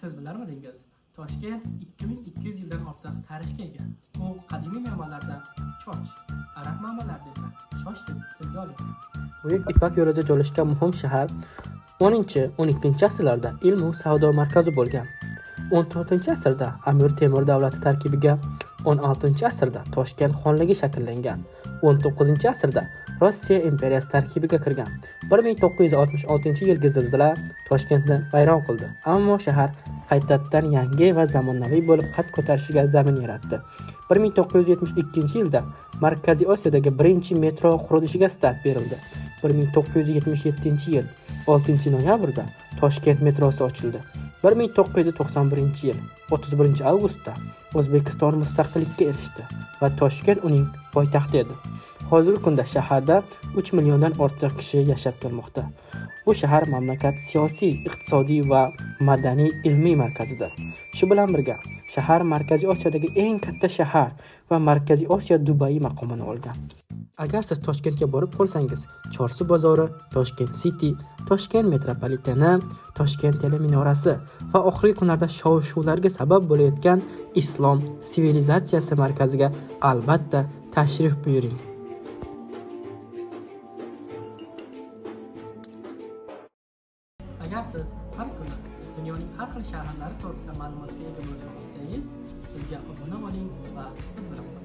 Siz bilarmidingiz? Toshkent 2200 yildan ortiq tarixga ega. U qadimiy me'morlarda choch, arab manbalarida esa shosh deb tilga olingan. Buyuk Ipak yo'lida joylashgan muhim shahar 10-12 asrlarda ilm va savdo markazi bo'lgan. 14-asrda Amir Temur davlati tarkibiga, 16-asrda Toshkent xonligi shakllangan. 19-asrda Rossiya imperiyasi tarkibiga kirgan. 1966-yilgi zilzila Toshkentni vayron qildi, ammo shahar qaytadan yangi va zamonaviy bo'lib qad ko'tarishiga zamin yaratdi. 1972-yilda Markaziy Osiyodagi birinchi metro qurilishiga start berildi. 1977-yil 6-noyabrda Toshkent metrosi ochildi. 1991-yil 31-avgustda O'zbekiston mustaqillikka erishdi va Toshkent uning poytaxti edi. Hozirgi kunda shaharda 3 milliondan ortiq kishi yashab kelmoqda. Bu shahar mamlakat siyosiy, iqtisodiy va madaniy ilmiy markazidir. Shu bilan birga, shahar Markaziy Osiyodagi eng katta shahar va Markaziy Osiyo Dubayi maqomini olgan. Agar siz Toshkentga borib qolsangiz, Chorsu bozori, Toshkent City, Toshkent metropoliteni, Toshkent teleminorasi va oxirgi kunlarda shov-shuvlarga sabab bo'layotgan islom sivilizatsiyasi markaziga albatta tashrif buyuring. Agar siz har kuni dunyoning har xil shaharlari to'g'risida ma'lumotga ega bo'lmoqchi bo'lsangiz, bizga obuna bo'ling va biz bilan qoling.